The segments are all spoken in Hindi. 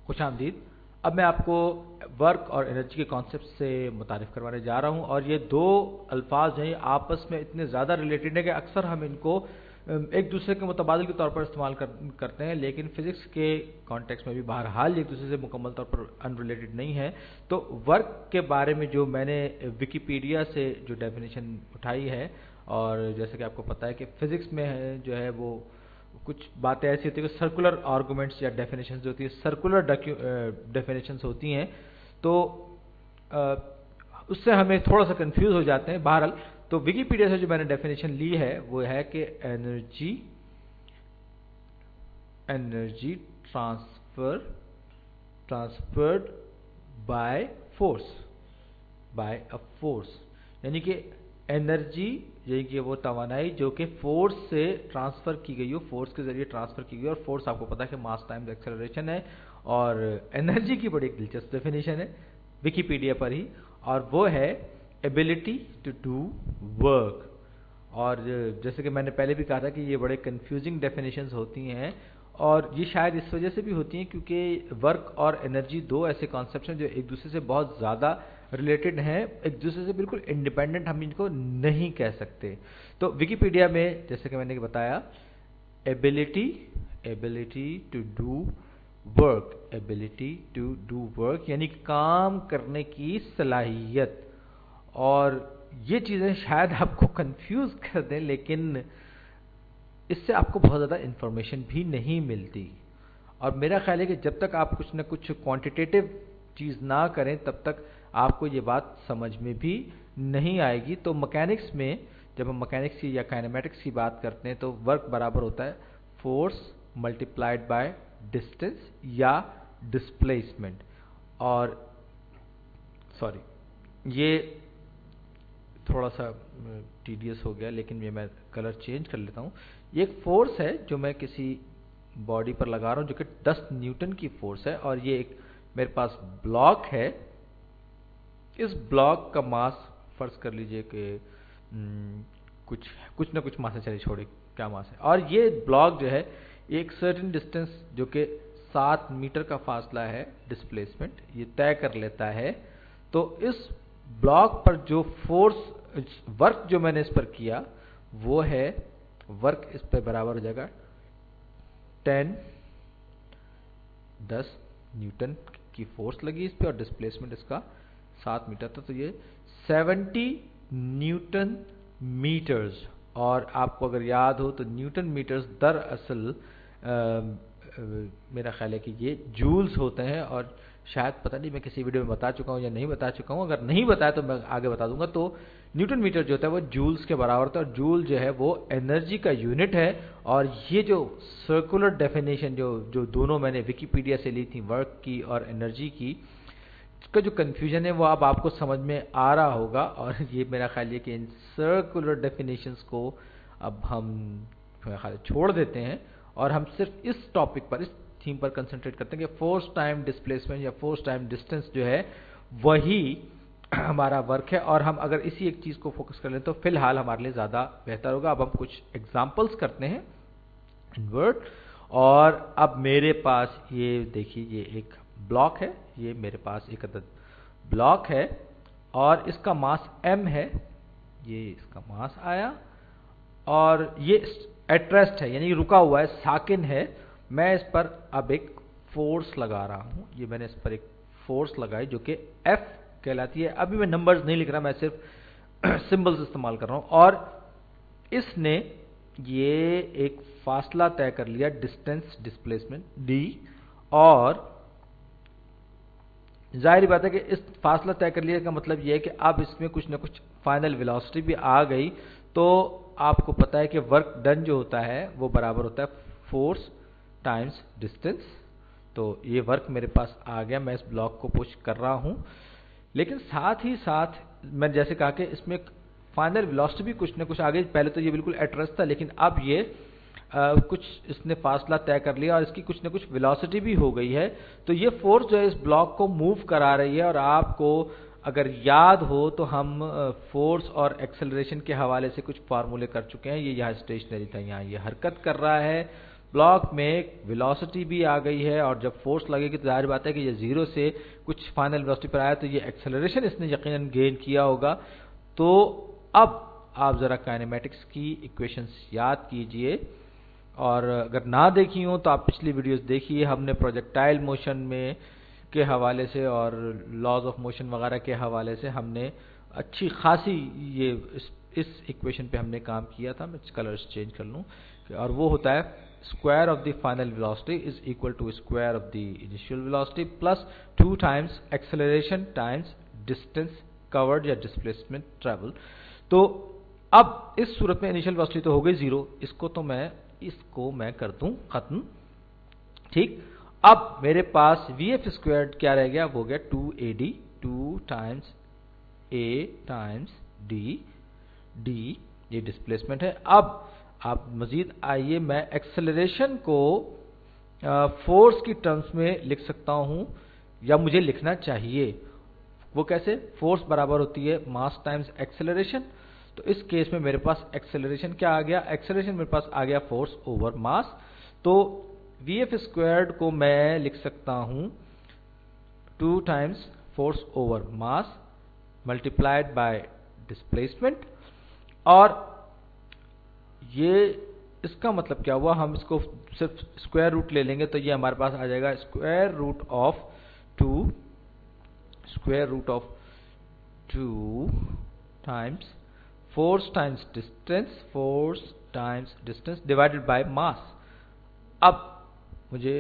खुशामदीद। अब मैं आपको वर्क और एनर्जी के कॉन्सेप्ट से मुतारिफ करवाने जा रहा हूँ, और ये दो अल्फाज हैं आपस में इतने ज़्यादा रिलेटेड है कि अक्सर हम इनको एक दूसरे के मुतबादिल के तौर पर इस्तेमाल करते हैं, लेकिन फिज़िक्स के कॉन्टेक्स्ट में भी बहरहाल एक दूसरे से मुकम्मल तौर पर अनरिलेटेड नहीं है। तो वर्क के बारे में जो मैंने विकिपीडिया से जो डेफिनेशन उठाई है, और जैसे कि आपको पता है कि फ़िज़िक्स में है जो है वो कुछ बातें ऐसी होती है कि सर्कुलर आर्गूमेंट्स या डेफिनेशंस जो होती है, सर्कुलर डेफिनेशंस होती हैं, तो उससे हमें थोड़ा सा कंफ्यूज हो जाते हैं। बहरहाल तो विकिपीडिया से जो मैंने डेफिनेशन ली है वो है कि energy transferred by a force, यानी कि एनर्जी यानी कि वो तवानाई जो कि फोर्स से ट्रांसफर की गई हो, फोर्स के जरिए ट्रांसफर की गई, और फोर्स आपको पता है कि मास टाइम्स एक्सेलरेशन है। और एनर्जी की बड़ी दिलचस्प डेफिनेशन है विकिपीडिया पर ही, और वो है एबिलिटी टू डू वर्क। और जैसे कि मैंने पहले भी कहा था कि ये बड़े कंफ्यूजिंग डेफिनेशंस होती हैं, और ये शायद इस वजह से भी होती हैं क्योंकि वर्क और एनर्जी दो ऐसे कॉन्सेप्ट हैं जो एक दूसरे से बहुत ज़्यादा रिलेटेड हैं, एक दूसरे से बिल्कुल इंडिपेंडेंट हम इनको नहीं कह सकते। तो विकिपीडिया में जैसे कि मैंने बताया, एबिलिटी टू डू वर्क यानी काम करने की सलाहियत। और ये चीज़ें शायद आपको कंफ्यूज कर दें, लेकिन इससे आपको बहुत ज़्यादा इंफॉर्मेशन भी नहीं मिलती, और मेरा ख्याल है कि जब तक आप कुछ ना कुछ क्वांटिटेटिव चीज़ ना करें तब तक आपको ये बात समझ में भी नहीं आएगी। तो मैकेनिक्स में जब हम मैकेनिक्स की या काइनेमेटिक्स की बात करते हैं तो वर्क बराबर होता है फोर्स मल्टीप्लाइड बाय डिस्टेंस या डिस्प्लेसमेंट। और ये थोड़ा सा टीडियस हो गया, लेकिन ये मैं कलर चेंज कर लेता हूँ। ये एक फोर्स है जो मैं किसी बॉडी पर लगा रहा हूँ जो कि 10 न्यूटन की फोर्स है, और ये एक मेरे पास ब्लॉक है। इस ब्लॉक का मास फर्ज कर लीजिए कि कुछ ना कुछ मास है, चलिए छोड़िए क्या मास है, और ये ब्लॉक जो है एक सर्टेन डिस्टेंस जो कि 7 मीटर का फासला है डिस्प्लेसमेंट ये तय कर लेता है। तो इस ब्लॉक पर जो फोर्स वर्क जो मैंने इस पर किया वो है, वर्क इस पर बराबर हो जाएगा 10 न्यूटन की फोर्स लगी इस पे, और डिस्प्लेसमेंट इसका 7 मीटर था, तो ये 70 न्यूटन मीटर्स। और आपको अगर याद हो तो न्यूटन मीटर्स दरअसल मेरा ख्याल है कि ये जूल्स होते हैं, और शायद पता नहीं मैं किसी वीडियो में बता चुका हूँ या नहीं बता चुका हूँ, अगर नहीं बताया तो मैं आगे बता दूंगा। तो न्यूटन मीटर जो होता है वो जूल्स के बराबर होता है, और जूल जो है वो एनर्जी का यूनिट है। और ये जो सर्कुलर डेफिनेशन जो दोनों मैंने विकिपीडिया से ली थी, वर्क की और एनर्जी की, इसका जो कन्फ्यूजन है वो अब आपको समझ में आ रहा होगा। और ये मेरा ख्याल है कि इन सर्कुलर डेफिनेशंस को अब हम छोड़ देते हैं, और हम सिर्फ इस टॉपिक पर, इस थीम पर कंसंट्रेट करते हैं कि फोर्स टाइम डिस्प्लेसमेंट या फोर्स टाइम डिस्टेंस जो है वही हमारा वर्क है। और हम अगर इसी एक चीज़ को फोकस कर लें तो फिलहाल हमारे लिए ज़्यादा बेहतर होगा। अब हम कुछ एग्जाम्पल्स करते हैं इन वर्ड। और अब मेरे पास ये देखिए, ये एक ब्लॉक है, ये मेरे पास एक अदद ब्लॉक है, और इसका मास m है, ये इसका मास आया, और ये एट रेस्ट है यानी रुका हुआ है, साकिन है। मैं इस पर अब एक फोर्स लगा रहा हूं, ये मैंने इस पर एक फोर्स लगाई जो कि F कहलाती है। अभी मैं नंबर्स नहीं लिख रहा, मैं सिर्फ सिंबल्स इस्तेमाल कर रहा हूं, और इसने ये एक फासला तय कर लिया, डिस्टेंस डिस्प्लेसमेंट d, और जाहिर बात है कि इस फासला तय कर लिया का मतलब यह है कि अब इसमें कुछ ना कुछ फाइनल वेलोसिटी भी आ गई। तो आपको पता है कि वर्क डन जो होता है वो बराबर होता है फोर्स टाइम्स डिस्टेंस। तो ये वर्क मेरे पास आ गया, मैं इस ब्लॉक को पुश कर रहा हूं, लेकिन साथ ही साथ मैंने जैसे कहा कि इसमें फाइनल वेलोसिटी भी कुछ ना कुछ आ गई। पहले तो ये बिल्कुल एट रेस्ट था, लेकिन अब ये कुछ इसने फासला तय कर लिया और इसकी कुछ ना कुछ वेलोसिटी भी हो गई है। तो ये फोर्स जो है इस ब्लॉक को मूव करा रही है। और आपको अगर याद हो तो हम फोर्स और एक्सेलरेशन के हवाले से कुछ फार्मूले कर चुके हैं। ये यहाँ स्टेशनरी था, यहाँ ये हरकत कर रहा है, ब्लॉक में वेलोसिटी भी आ गई है, और जब फोर्स लगेगी तो जाहिर बात है कि ये 0 से कुछ फाइनल वेलोसिटी पर आया, तो ये एक्सेलरेशन इसने यकीनन गेन किया होगा। तो अब आप ज़रा काइनेमेटिक्स की इक्वेशंस याद कीजिए, और अगर ना देखी हो तो आप पिछली वीडियोस देखिए। हमने प्रोजेक्टाइल मोशन में के हवाले से और लॉज ऑफ मोशन वगैरह के हवाले से हमने अच्छी खासी ये इस इक्वेशन पे हमने काम किया था। मैं कलर्स चेंज कर लूँ, और वो होता है square of the final velocity is equal to square of the initial velocity plus 2 times acceleration times distance covered या डिस्प्लेसमेंट ट्रेवल। तो अब इस सूरत में इनिशियल वेलोसिटी तो हो गई 0, इसको मैं कर दूं खत्म, ठीक। अब मेरे पास vf स्क्वायर्ड क्या रह गया, वो गया 2ad, 2 times a times d, ये डिस्प्लेसमेंट है। अब आप मजीद आइए, मैं एक्सेलरेशन को फोर्स की टर्म्स में लिख सकता हूं, या मुझे लिखना चाहिए। वो कैसे? फोर्स बराबर होती है मास टाइम्स एक्सेलरेशन। तो इस केस में मेरे पास एक्सेलरेशन क्या आ गया, एक्सेलरेशन मेरे पास आ गया फोर्स ओवर मास। तो vf स्क्वायर्ड को मैं लिख सकता हूं 2 times force over mass multiplied by displacement. और ये इसका मतलब क्या हुआ, हम इसको सिर्फ स्क्वायर रूट ले लेंगे तो ये हमारे पास आ जाएगा square root of 2 times force times distance divided by mass. अब मुझे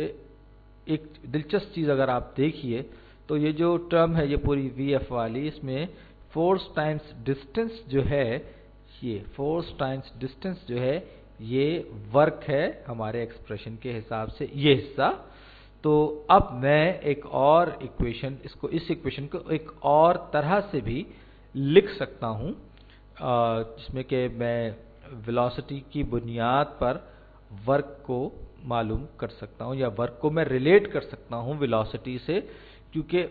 एक दिलचस्प चीज अगर आप देखिए तो ये जो टर्म है ये पूरी vf वाली, इसमें फोर्स टाइम्स डिस्टेंस जो है, ये फोर्स टाइम्स डिस्टेंस जो है ये वर्क है हमारे एक्सप्रेशन के हिसाब से, ये हिस्सा। तो अब मैं एक और इक्वेशन, इस इक्वेशन को एक और तरह से भी लिख सकता हूं, जिसमें कि मैं वेलोसिटी की बुनियाद पर वर्क को मालूम कर सकता हूं, या वर्क को मैं रिलेट कर सकता हूं वेलोसिटी से, क्योंकि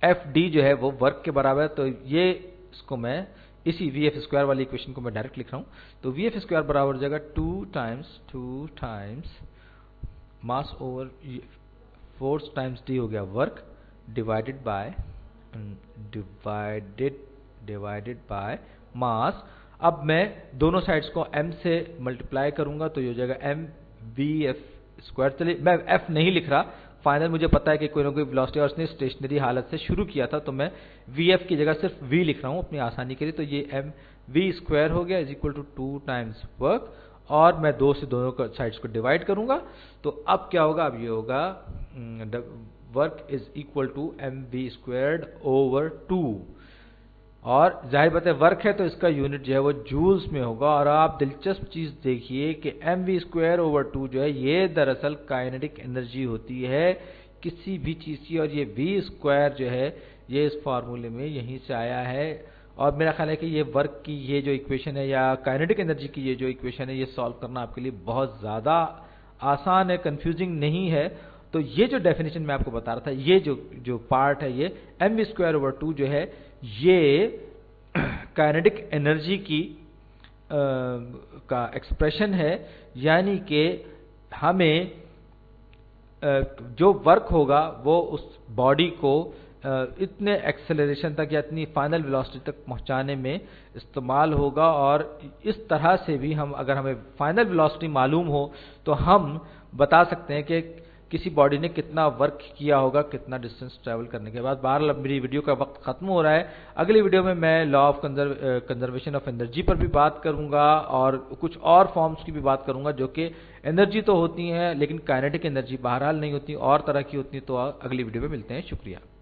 Fd जो है वो वर्क के बराबर है। तो ये इसको मैं इसी vf स्क्वायर वाली इक्वेशन को मैं डायरेक्ट लिख रहा हूं। तो vf स्क्वायर बराबर हो जाएगा 2 टाइम्स मास ओवर फोर्स टाइम्स d हो गया वर्क डिवाइडेड बाय मास। अब मैं दोनों साइड्स को m से मल्टीप्लाई करूंगा तो ये हो जाएगा mvf स्क्वायर। चलिए मैं f नहीं लिख रहा, फाइनल मुझे पता है कि कोई ना कोई वेलोसिटी, और उसने स्टेशनरी हालत से शुरू किया था, तो मैं vf की जगह सिर्फ v लिख रहा हूं अपनी आसानी के लिए। तो ये mv स्क्वायर हो गया is equal to 2 times work, और मैं 2 से दोनों साइड्स को डिवाइड करूंगा। तो अब क्या होगा, अब ये होगा work is equal to mv squared over 2, और जाहिर बात है वर्क है तो इसका यूनिट जो है वो जूल्स में होगा। और आप दिलचस्प चीज देखिए कि mv स्क्वायर ओवर 2 जो है ये दरअसल काइनेटिक एनर्जी होती है किसी भी चीज की, और ये v स्क्वायर जो है ये इस फार्मूले में यहीं से आया है। और मेरा ख्याल है कि ये वर्क की ये जो इक्वेशन है, या काइनेटिक एनर्जी की ये जो इक्वेशन है, ये सॉल्व करना आपके लिए बहुत ज्यादा आसान है, कंफ्यूजिंग नहीं है। तो ये जो डेफिनेशन मैं आपको बता रहा था, ये जो पार्ट है, ये mv स्क्वायर ओवर 2 जो है ये काइनेटिक एनर्जी की का एक्सप्रेशन है, यानी कि हमें जो वर्क होगा वो उस बॉडी को इतने एक्सेलरेशन तक या इतनी फाइनल वेलोसिटी तक पहुंचाने में इस्तेमाल होगा। और इस तरह से भी हम, अगर हमें फाइनल वेलोसिटी मालूम हो तो हम बता सकते हैं कि किसी बॉडी ने कितना वर्क किया होगा कितना डिस्टेंस ट्रैवल करने के बाद। बहरहाल अब मेरी वीडियो का वक्त खत्म हो रहा है। अगली वीडियो में मैं law of conservation of energy पर भी बात करूंगा, और कुछ और फॉर्म्स की भी बात करूंगा जो कि एनर्जी तो होती हैं लेकिन काइनेटिक एनर्जी बहरहाल नहीं होती, और तरह की होती है। तो अगली वीडियो में मिलते हैं। शुक्रिया।